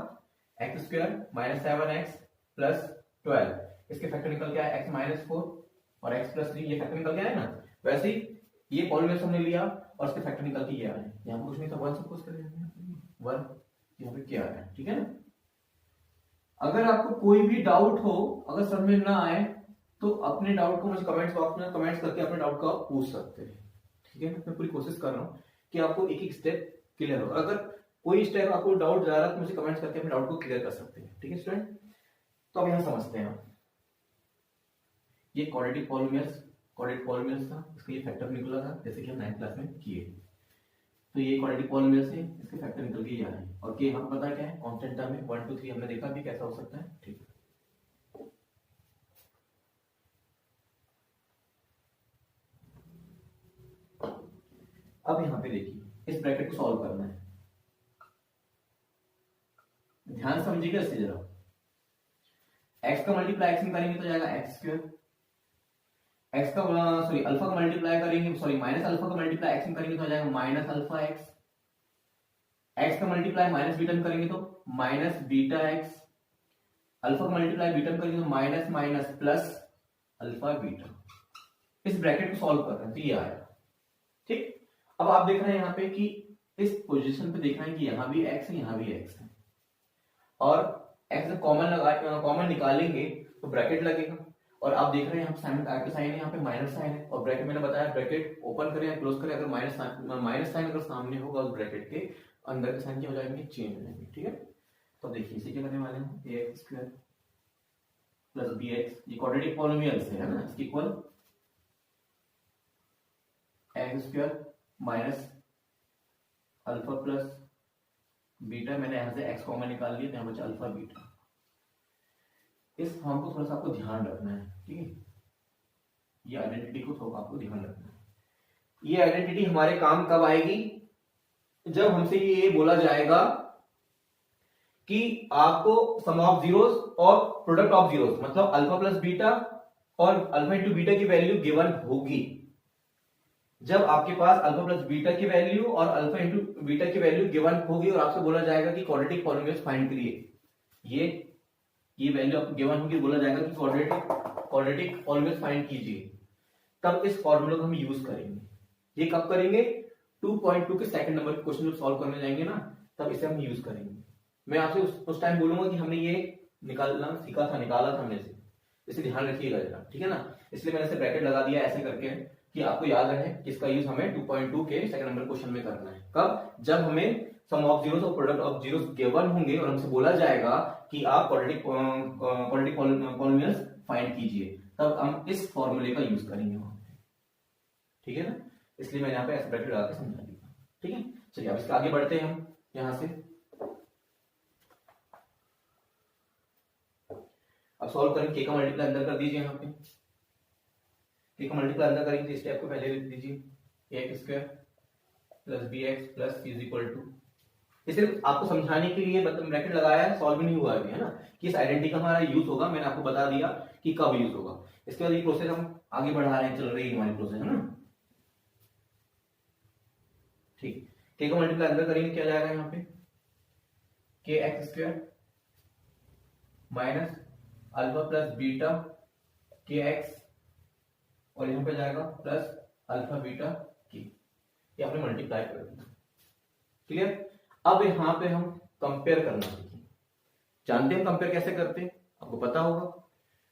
x square minus 7x plus 12, इसके फैक्टर निकल के आए x माइनस 4 और x प्लस 3, ये फैक्टर निकल के आए ना। वैसे ही ये पॉलिनोमियल्स हमने लिया और उसके फैक्टर निकल के ये आए, यहाँ पे कुछ नहीं था, 1 सपोज कर लेंगे, 1 यहाँ पे क्या आ रहा है, ठीक है ना। अगर आपको कोई भी डाउट हो, अगर समझ में ना आए तो अपने डाउट को मुझे कमेंट्स बॉक्स में कमेंट्स करके अपने डाउट को आप पूछ सकते हैं, ठीक है। मैं पूरी कोशिश कर रहा हूँ कि आपको एक एक स्टेप क्लियर हो, अगर कोई स्टेप आपको डाउट जा रहा है तो मुझे कमेंट्स करके अपने डाउट को क्लियर कर सकते हैं, ठीक है स्टूडेंट। तो अब यहाँ समझते हैं, ये क्वाड्रेटिक पॉलिनोमियल्स था, इसका ये फैक्टर निकला था जैसे कि हम 9th क्लास में किए, तो ये क्वाड्रेटिक पॉलिनोमियल्स है, इसके फैक्टर निकल के ये आ रहे हैं, और के हम पता है क्या है, कांस्टेंट टर्म है, 1 2 3 हमने देखा भी कैसा हो सकता है, ठीक है। अब यहाँ पे देखिए इस ब्रैकेट को सॉल्व करना है, ध्यान समझिएगा इससे जरा, x का मल्टीप्लाई x में करेंगे तो जाएगा x स्क्वायर, x का सॉरी अल्फा का मल्टीप्लाई करेंगे, सॉरी माइनस अल्फा का मल्टीप्लाई x में करेंगे तो जाएगा माइनस अल्फा x, x का मल्टीप्लाई माइनस बीटा में करेंगे तो माइनस बीटा x, अल्फा का मल्टीप्लाई बीटा में करेंगे तो minus minus plus alpha beta. इस ब्रैकेट को सॉल्व कर रहे हैं तो ये आया, ठीक। अब आप देख रहे हैं यहाँ पे कि इस पोजीशन पे देख रहे हैं कि यहाँ भी x है, यहाँ भी x है, और x कॉमन निकालेंगे तो ब्रैकेट लगेगा, और आप देख रहे हैं यहाँ साइन है, यहाँ पे माइनस साइन है, और ब्रैकेट मैंने बताया ब्रैकेट ओपन करें या क्लोज करें, अगर माइनस साइन अगर सामने होगा उस ब्रैकेट के अंदर के साइन क्या हो जाएंगे, चेंज हो जाएंगे, ठीक है। तो देखिए इसे क्या करने वाले हैं, ax स्क्वायर प्लस bx, ये क्वाड्रेटिक पॉलिनोमियल्स है ना, इसकी equal x square minus alpha plus beta, मैंने यहां से x कॉमन निकाल लिया तो यहां बचा अल्फा बीटा। इस फॉर्म को थोड़ा सा आपको ध्यान रखना है, ठीक है, ये आइडेंटिटी को थोड़ा आपको ध्यान रखना है। ये आइडेंटिटी हमारे काम कब आएगी, जब हमसे ये बोला जाएगा कि आपको सम ऑफ जीरोस और प्रोडक्ट ऑफ जीरोस, मतलब अल्फा प्लस बीटा और अल्फा इंटू बीटा की वैल्यू गिवन होगी। जब आपके पास अल्फा प्लस बीटा की वैल्यू और अल्फा इंटू बीटा की वैल्यू गिवन होगी और आपसे बोला जाएगा कि क्वाड्रेटिक पॉलिनोमियल्स फाइंड करिए, ये वैल्यू आपको गिवन होगी, बोला जाएगा कि क्वाड्रेटिक पॉलिनोमियल्स फाइंड कीजिए, तब इस फॉर्मूला को हम यूज करेंगे। ये कब करेंगे, 2.2 के सेकंड नंबर के क्वेश्चन जब सॉल्व करने जाएंगे ना, तब इसे हम यूज करेंगे। मैं आपसे उस टाइम बोलूंगा कि हमने ये निकाला था हमने से, इसे ध्यान रखिएगा जरा, ठीक है ना। इसलिए मैंने इसे ब्रैकेट लगा दिया ऐसे करके कि आपको याद रहे कि इसका यूज हमें 2.2 के सेकंड नंबर क्वेश्चन में करना है। कब, जब हमें सम ऑफ जीरोस और प्रोडक्ट ऑफ जीरोस गिवन होंगे और हमसे बोला जाएगा कि आप क्वाड्रेटिक पॉलिनोमियल्स फाइंड कीजिए, तब हम इस फॉर्मूले का यूज करेंगे वहां पे, ठीक है ना। इसलिए मैंने यहाँ पे ऐसे ब्रैकेट लगा के समझा दिया, ठीक है। चलिए अब इसके आगे बढ़ते हैं हम यहां से, अब सॉल्व करेंगे। के का मल्टीप्लाई अंदर कर दीजिए, यहाँ पे के का मल्टीप्लाई अंदर करेंगे तो स्टेप को पहले लिख दीजिए, X square plus B X plus C is equal to, इसे आपको समझाने के लिए ब्रैकेट लगाया है, सॉल्व भी नहीं हुआ अभी, है ना। कि इस आइडेंटिटी का हमारा यूज होगा, मैंने आपको बता दिया कि कब यूज होगा। इसके बाद ये प्रोसेस हम आगे बढ़ा रहे हैं, चल रही है हमारी प्रोसेस, है ना, ठीक। के का मल्टीप्लाई अंदर करेंगे क्या जाएगा यहाँ पे, के x square minus alpha plus beta के एक्स, और यहाँ पे जाएगा प्लस अल्फा बीटा के, ये आपने मल्टीप्लाई कर दिया, क्लियर। अब यहाँ पे हम कंपेयर करना सीखें, जानते हैं कंपेयर कैसे करते हैं, आपको पता होगा।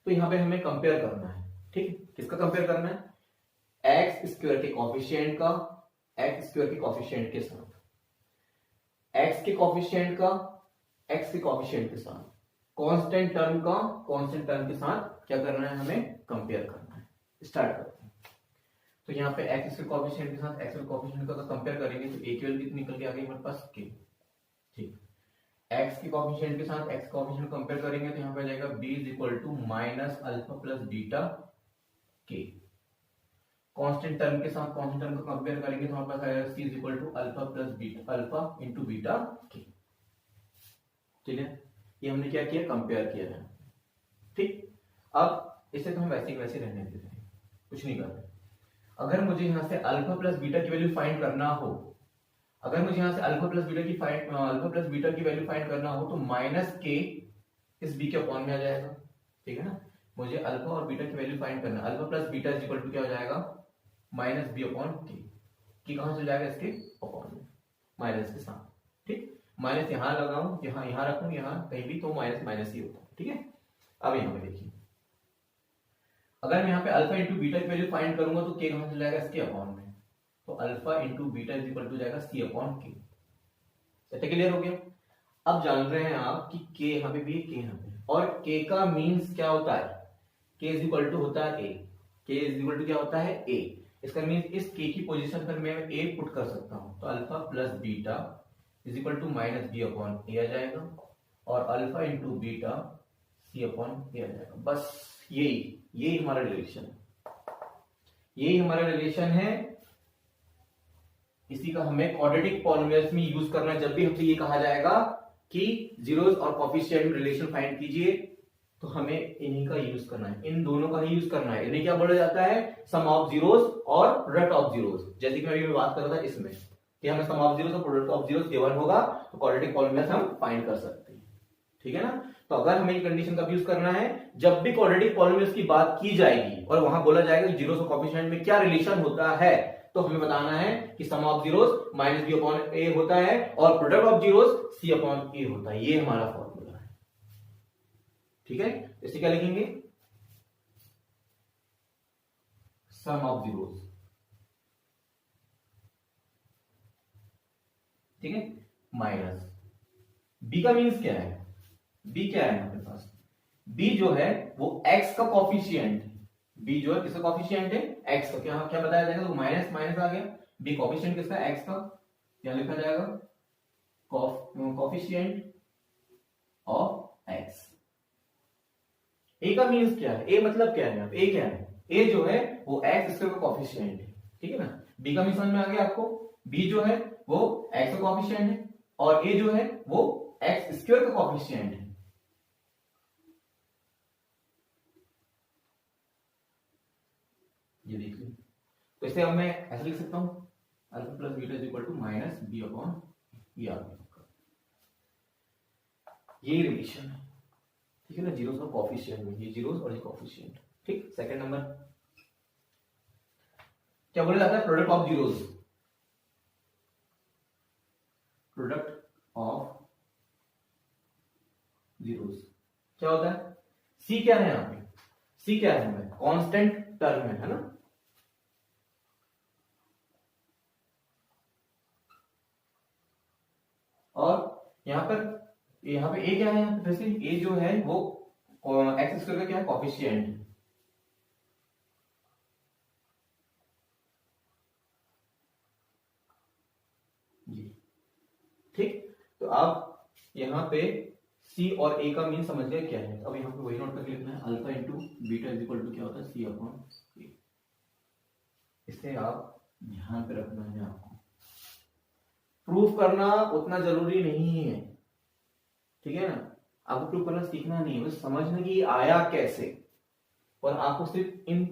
तो यहाँ पे हमें कंपेयर करना है, ठीक है। किसका कंपेयर करना है, एक्स स्क्वायर के कॉफिशिएंट का एक्स स्क्वायर के कॉफिशिएंट के साथ, एक्स के कॉफिशिएंट का एक्स के कॉफिशिएंट के साथ, कांस्टेंट टर्म का कांस्टेंट टर्म के साथ क्या करना है, हमें कंपेयर करना है। स्टार्ट करते हैं। तो यहाँ पे x के कोएफिशिएंट के साथ x के कोएफिशिएंट का कंपेयर करेंगे तो a की वैल्यू कितनी निकल के आ गई हमारे पास k। ठीक, x के कोएफिशिएंट के साथ x कोएफिशिएंट कंपेयर करेंगे तो यहाँ पे आ जाएगा b is equal to minus alpha plus beta k। Constant term के साथ कांस्टेंट टर्म को कंपेयर करेंगे तो हमारे पास आएगा c is equal to alpha plus beta alpha into beta k। ठीक है, ये हमने क्या किया, कंपेयर किया है। ठीक, अब इसे तो हम वैसे ही वैसे रहने देते हैं, कुछ नहीं कर रहे। अगर मुझे यहां से अल्फा प्लस बीटा की वैल्यू फाइंड करना हो, अगर मुझे यहां से अल्फा प्लस बीटा की वैल्यू फाइंड करना हो तो माइनस के इस बी के अपॉन में आ जाएगा। ठीक है ना, मुझे अल्फा और बीटा की वैल्यू फाइंड करना है। Alpha plus beta is equal to क्या हो जाएगा, माइनस बी अपॉन के कहां चल जाएगा, इसके अपॉन में, माइनस के साथ। ठीक, माइनस यहां लगाऊं, यहां रखूं, यहां कहीं भी तो माइनस माइनस ही होता है। ठीक है, अब यहां पे देखिए, अगर मैं यहाँ पे अल्फा इंटू बीटा की वैल्यू फाइंड करूंगा तो के कहां चल जाएगा, इसके अपॉन में, तो alpha into beta is equal to जाएगा C upon K. Set clear हो गया। अब जान रहे हैं आप कि के यहाँ पे भी है, के यहाँ पे, और के का मीन्स क्या होता है, के इज इक्वल टू होता है ए। के इज इक्वल टू क्या होता है, ए। इसका मीन्स इस के की पोजीशन पर मैं ए पुट कर सकता हूं, तो alpha plus beta is equal to minus B upon A आ जाएगा, और alpha into beta C upon A आ जाएगा। बस यही हमारा रिलेशन है, यही हमारा रिलेशन है। इसी का हमें क्वाड्रेटिक पॉलिनोमियल्स में यूज करना है। जब भी हमसे ये कहा जाएगा कि जीरोस और कोएफिशिएंट में रिलेशन फाइंड कीजिए, तो हमें इन्हीं का यूज करना है, इन दोनों का ही यूज करना है। इन्हें क्या बोला जाता है, सम ऑफ जीरोस और प्रोडक्ट ऑफ जीरोस। जैसे कि मैं अभी बात कर रहा था इसमें कि हमें सम ऑफ जीरोस और प्रोडक्ट ऑफ जीरोस गिवन होगा तो क्वाड्रेटिक पॉलिनोमियल्स हम फाइंड कर सकते हैं। ठीक है ना, तो अगर हमें ये कंडीशन का यूज करना है, जब भी क्वाड्रेटिक पॉलिनोमियल्स की बात की जाएगी और वहां बोला जाएगा कि जीरोस और कोएफिशिएंट में क्या रिलेशन होता है, तो हमें बताना है कि sum of zeros minus B upon A होता है और product of zeros C upon A होता है। ये हमारा फॉर्मूला है। ठीक है, इसे क्या लिखेंगे, सम ऑफ जीरोस। ठीक है, माइनस बी का मीन्स क्या है, बी क्या है हमारे पास, बी जो है वो x का कोफिशिएंट है। बी जो है किसका कोफिशिएंट है, x का। क्या क्या बताया जाएगा, तो माइनस माइनस आ गया, बी कोफिशिएंट किसका, x का। क्या लिखा जाएगा, कोफिशिएंट ऑफ x। ए का मीन्स क्या है, ए मतलब क्या है, ए क्या है, ए जो है वो x स्क्वायर का कोफिशिएंट है। ठीक है ना, बी का मीन्स समझ में आ गया आपको, बी जो है वो x का कोफिशिएंट है और ए जो है वो x स्क्वायर का कोफिशिएंट है। ये देख लीजिए, तो इसे अब मैं ऐसे लिख सकता हूं, alpha plus beta is equal to minus B upon A आ गया। ये रिलेशन है। ठीक है ना, जीरोस और कोएफिशिएंट में, ये जीरोस और ये कोएफिशिएंट। ठीक, सेकंड नंबर क्या बोला जाता है, product of zeros. Product of zeros क्या होता है, सी क्या है यहां पे, सी क्या है हमें, कांस्टेंट टर्म है ना। और यहां पे ए क्या है, यहां पे फिर से ए जो है वो एक्स स्क्वायर का क्या है, कोफिशिएंट है। जी ठीक, तो आप यहां पे सी और ए का मीन समझ गए क्या है। अब यहां पे वही नोट करके लिखना है, alpha into beta is equal to क्या होता है, सी अपॉन ए। इसे आप ध्यान पे रखना है। आपको प्रूफ करना उतना जरूरी नहीं है, ठीक है ना, आपको प्रूफ करना सीखना नहीं है, बस समझना कि आया कैसे। और आपको सिर्फ इन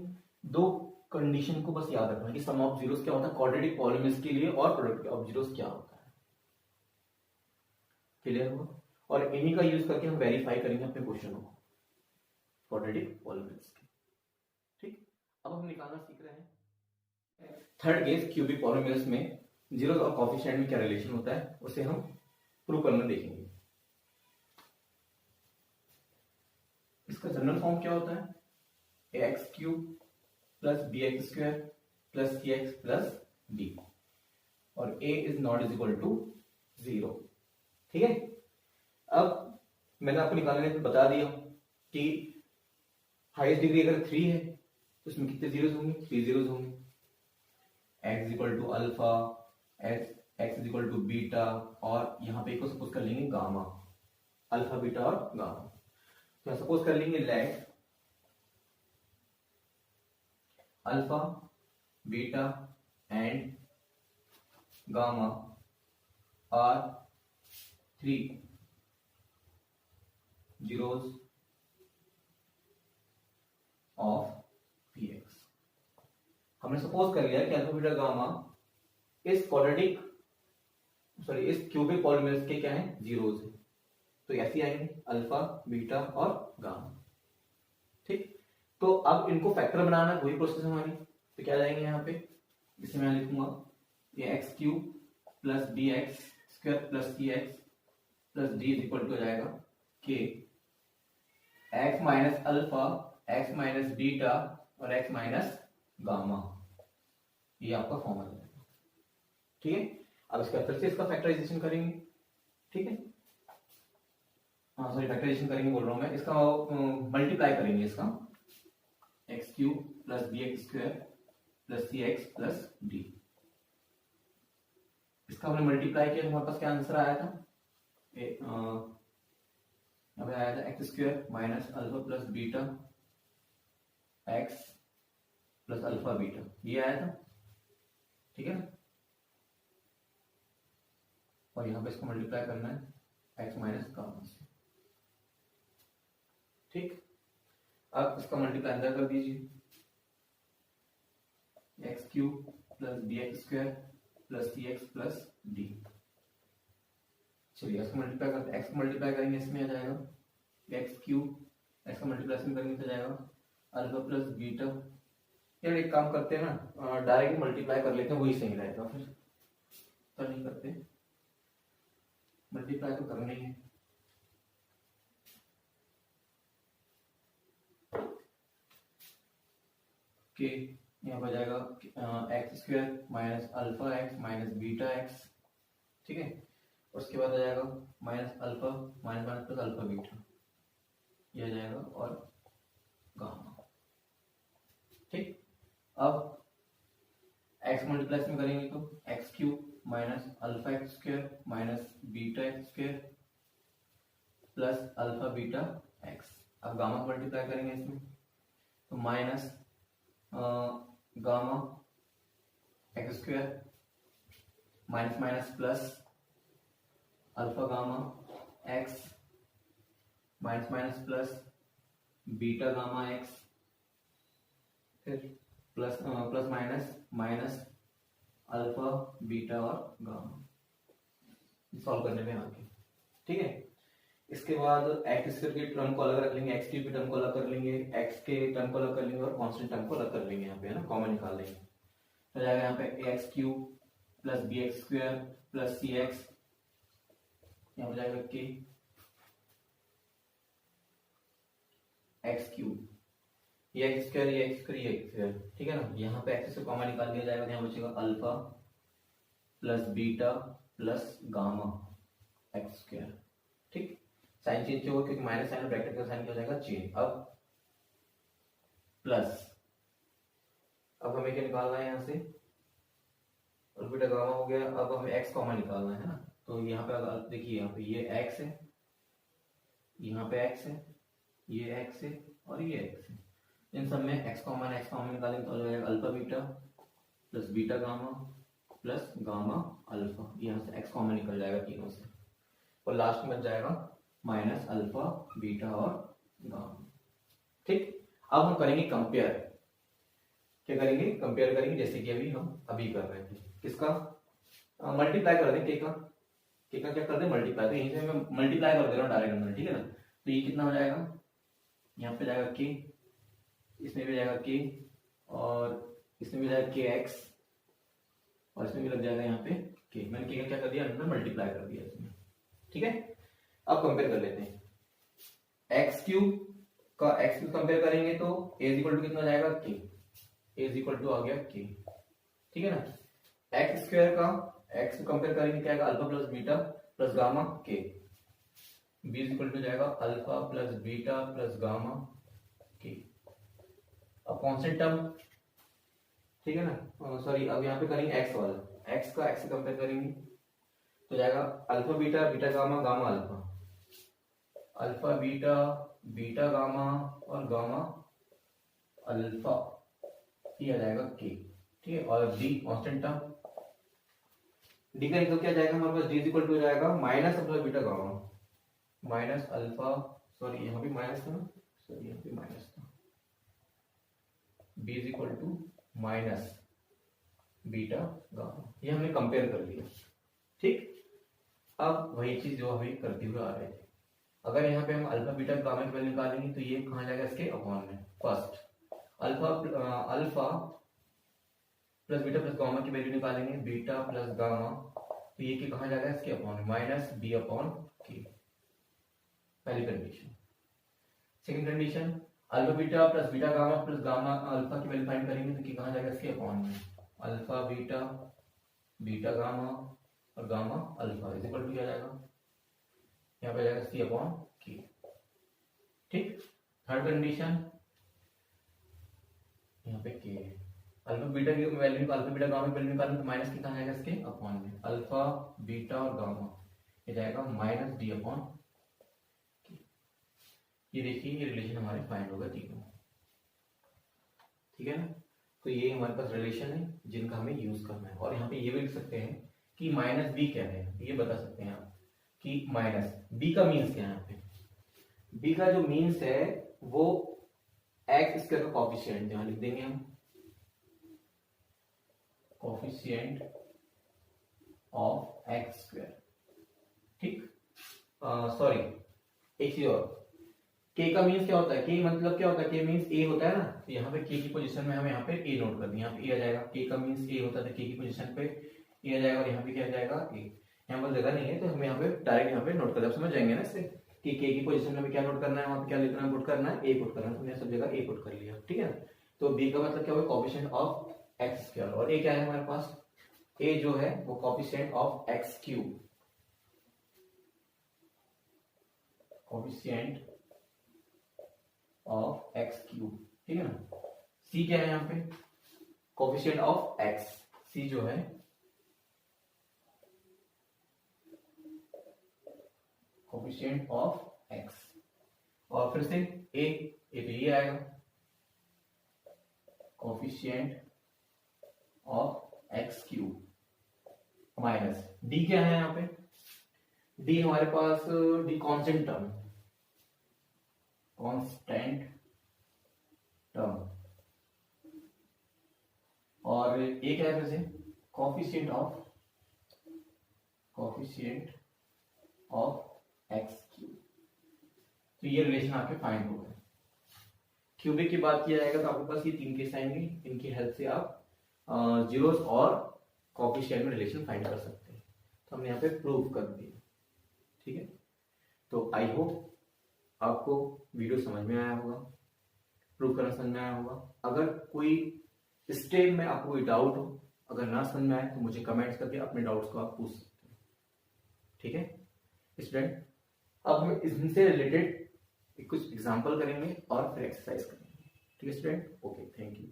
दो कंडीशन को बस याद रखना है कि सम ऑफ जीरोस क्या होता है क्वाड्रेटिक पॉलिनोमियल्स के लिए, और प्रोडक्ट ऑफ जीरोस क्या होता है। क्लियर हुआ, और इन्हीं का यूज करके हम वेरीफाई करेंगे अपने क्वेश्चन को क्वाड्रेटिक पॉलिनोमियल्स के। ठीक, अब हम निकालना सीख रहे हैं थर्ड केस क्यूबिक पॉलिनोमियल्स में जीरोस और कोएफिशिएंट में क्या रिलेशन होता है, उसे हम प्रूव करना देखेंगे। इसका जनरल फॉर्म क्या होता है, ax cube plus B X square plus C X plus B, और a is not is equal to 0। ठीक है, अब मैंने आपको निकालने में बता दिया कि हाईएस्ट डिग्री अगर 3 है तो इसमें कितने जीरोस होंगे, 3 जीरोस होंगे। X is equal to alpha, X is equal to beta, और यहाँ पे इसको सपोज कर लेंगे गामा, अल्फा बीटा और गामा। तो सपोज कर लेंगे let alpha beta and gamma are 3 zeros of P X. हमने सपोज कर लिया कि अल्फा बीटा गामा इस क्वाड्रेटिक इस क्यूबिक पॉलीमर्स के क्या है, जीरोस है। तो ऐसे आएंगे अल्फा बीटा और गामा। ठीक, तो अब इनको फैक्टर बनाना वही प्रोसेस हमारी। तो क्या जाएंगे यहाँ पे, इसमें मैं लिखूंगा ये X cube plus B X square plus C X plus D is equal to हो जाएगा के X minus alpha, X minus beta और एक्स माइनस गामा। ये आपका फॉर्मूला है। ठीक है, अब इसका फिर से इसका फैक्टराइजेशन करेंगे। ठीक है, हाँ सॉरी फैक्टराइजेशन करेंगे बोल रहा हूं मैं, इसका मल्टीप्लाई करेंगे इसका X cube plus B X square plus C X plus D. इसका हमने मल्टीप्लाई किया तो हमारे पास क्या आंसर आया था, यहाँ पे आया था x square minus alpha plus beta x plus alpha beta, ये आया था। ठीक है ना, और यहाँ पे इसको मल्टीप्लाई करना है एक्स माइनस गामा से। ठीक, अब इसका मल्टीप्लाई अंदर कर दीजिए, X cube plus B X square plus C X plus D. चलिए इसको मल्टीप्लाई करते हैं, एक्स को मल्टीप्लाई करेंगे इसमें आ जाएगा एक्स क्यूब, एक्स का मल्टीप्लिकेशन करेंगे तो जाएगा अल्फा प्लस बीटा। यार एक काम करते हैं ना, डायरेक्ट मल्टीप्लाई कर लेते हैं, वही सही रहेगा। फिर तो नहीं करते, मल्टीप्लाई तो करना ही है। के यहाँ पर जाएगा x square minus alpha X minus beta x. ठीक है, उसके बाद आ जाएगा minus alpha minus minus plus alpha beta, ये आ जाएगा और गामा। ठीक, अब एक्स मल्टीप्लेक्स में करेंगे तो X cube minus alpha X square minus beta X square plus alpha beta X. अब गामा मल्टीप्लाई करेंगे इसमें तो minus gamma X square minus minus plus alpha gamma X minus minus plus beta gamma X, फिर plus plus minus minus alpha beta और gamma, solve करने में आगे। ठीक है, इसके बाद एक्स स्क्वायर के टर्म को अलग रख लेंगे, एक्स क्यूब के टर्म को अलग कर लेंगे, एक्स के टर्म को अलग कर लेंगे और कांस्टेंट टर्म को अलग कर लेंगे। यहाँ पे है ना, कॉमन निकाल लेंगे तो जाएगा यहाँ पे X cube plus B X square plus C X, यहाँ पे जाएगा के एक्स क्यूब, ये एक्स स्क्वायर ये एक्स स्क्वायर ये एक्स स्क्वायर। ठीक है ना, यहाँ पे एक्स से कॉमन निकाल दिया जाएगा, यहाँ बचेगा alpha plus beta plus gamma X square. ठीक, साइन चेंज होगा क्योंकि माइनस साइन ब्रैकेट का साइन क्या हो जाएगा चेंज। अब प्लस, अब हमें क्या निकालना है यहाँ से, और बीटा गामा हो गया। अब हमें एक्स कॉमन निकालना है ना, तो यहाँ पे देखिए यहाँ पे ये एक्स है, यहाँ पे एक्स है, ये एक्स है और ये एक्स है। इन सब में एक्स कॉमन निकालेंगे तो हो जाएगा alpha beta plus beta gamma plus gamma alpha, यहाँ से एक्स कॉमन निकल जाएगा तीनों से, और लास्ट में बच जाएगा माइनस अल्फा बीटा और गामा। ठीक, अब हम करेंगे कंपेयर। क्या करेंगे, कंपेयर करेंगे, जैसे कि हम अभी कर रहे थे। किसका मल्टीप्लाई कर दें, के का क्या कर दें मल्टीप्लाई, तो यहीं से मैं मल्टीप्लाई कर दे रहा हूँ डायरेक्ट अंदर। ठीक है ना, तो ये कितना हो जाएगा, यहाँ पे जाएगा के, इसमें भी जाएगा के, और इसमें भी जाएगा के एक्स, और इसमें भी लग जाएगा यहाँ पे के। मैंने के का क्या कर दिया, अंदर मल्टीप्लाई कर दिया इसमें। ठीक है, अब कंपेयर कर लेते हैं। एक्स क्यूब का एक्स क्यूब कंपेयर करेंगे तो ए इक्वल टू कितना जाएगा के, ए इक्वल टू आ गया के। ठीक है ना, एक्स स्क्वायर का एक्स को कंपेयर करेंगे क्या आएगा, alpha plus beta plus gamma के, बी इक्वल टू जाएगा alpha plus beta plus gamma के। अब कांस्टेंट टर्म ठीक है ना। सॉरी, अब यहाँ पे करेंगे एक्स वाला, एक्स का एक्स से कंपेयर करेंगे तो जाएगा alpha beta, beta gamma, gamma alpha, alpha beta, beta gamma और गामा अल्फा, ये आ जाएगा के। ठीक है, और डी कांस्टेंट टर्म, डी का निकल क्या जाएगा हमारे पास, डी इक्वल टू हो जाएगा minus alpha beta gamma, minus alpha, sorry यहाँ भी माइनस था ना, सॉरी यहाँ पे माइनस था, B is equal to minus beta gamma, ये हमने कंपेयर कर लिया। ठीक, अब वही चीज जो हमें करते हुए आ रहे थे, अगर यहाँ पे हम अल्फा बीटा गामा की वैल्यू निकालेंगे तो ये कहाँ जाएगा, इसके अपॉन में। First alpha plus beta plus gamma की वैल्यू निकालेंगे, बीटा प्लस गामा, तो ये कहाँ जाएगा, इसके अपॉन में, माइनस बी अपॉन के, पहली condition. Second condition, alpha beta plus beta gamma plus gamma alpha की वैल्यू फाइंड करेंगे तो कहाँ जाएगा, इसके अपॉन में, अल्फा बीटा, बीटा गामा और gamma alpha is equal to क्या जाएगा, यहाँ पे जाएगा सी अपॉन के। ठीक, थर्ड कंडीशन, यहाँ पे के है, अल्फा बीटा की वैल्यू, अल्फा बीटा गामा की वैल्यू निकालें तो माइनस के कहाँ जाएगा, इसके अपॉन में, अल्फा बीटा और गामा, ये जाएगा माइनस डी अपॉन के। ये देखिए ये रिलेशन हमारे फाइंड होगा। ठीक है, ठीक है ना। तो ये हमारे पास रिलेशन है जिनका हमें यूज करना है, और यहाँ पे ये भी लिख सकते हैं कि माइनस बी क्या है, ये बता सकते हैं आप कि माइनस बी का मीन्स क्या है। यहाँ पे बी का जो मीन्स है वो एक्स स्क्वायर का कॉफिशिएंट, यहाँ लिख देंगे हम कॉफिशिएंट ऑफ एक्स स्क्वायर। ठीक, सॉरी एक चीज और, के का मीन्स क्या होता है, के मतलब क्या होता है, के मीन्स ए होता है ना, तो यहाँ पे के की पोजीशन में हमें यहाँ पे ए नोट कर दिया, यहाँ पे ए आ जाएगा, के का मीन्स ए होता है तो के की पोजीशन पे ए आ जाएगा, और यहाँ पे क्या आ जाएगा ए, यहाँ पर जगह नहीं है तो हमें यहाँ पे डायरेक्ट यहाँ पे नोट कर दिया, समझ जाएंगे ना इससे कि के की पोजीशन में हमें क्या नोट करना है, वहाँ पे क्या लिखना है, पुट करना है, ए पुट करना है, तो हमने सब जगह ए पुट कर लिया। ठीक है, तो बी का मतलब क्या हुआ, कोएफिशिएंट ऑफ एक्स स्क्वायर, और ए क्या है हमारे पास, ए जो है वो coefficient of X cube, coefficient of X cube. ठीक है ना, सी क्या है यहाँ पे, कोएफिशिएंट ऑफ एक्स, सी जो है कोएफिशिएंट ऑफ एक्स, और फिर से ए तो ये आएगा coefficient of X cube, minus D क्या है यहाँ पे, डी हमारे पास D constant term, constant term, और ए क्या है फिर से कोएफिशिएंट ऑफ एक्स क्यूब। तो ये रिलेशन आपके फाइंड हो गए। क्यूबिक की बात किया जाएगा तो आपके पास ये तीन केस आएंगे, इनकी हेल्प से आप जीरोस और कोएफिशिएंट में रिलेशन फाइंड कर सकते हैं। तो हमने यहाँ पे प्रूव कर दिया। ठीक है, तो आई होप आपको वीडियो समझ में आया होगा, प्रूव करना समझ में आया होगा। अगर कोई स्टेप में आपको कोई डाउट हो, अगर ना समझ में आए तो मुझे कमेंट्स करके अपने डाउट्स को आप पूछ सकते हैं। ठीक है स्टूडेंट, अब हम इनसे रिलेटेड कुछ एग्जांपल करेंगे और फिर एक्सरसाइज करेंगे। ठीक है स्टूडेंट, ओके, थैंक यू।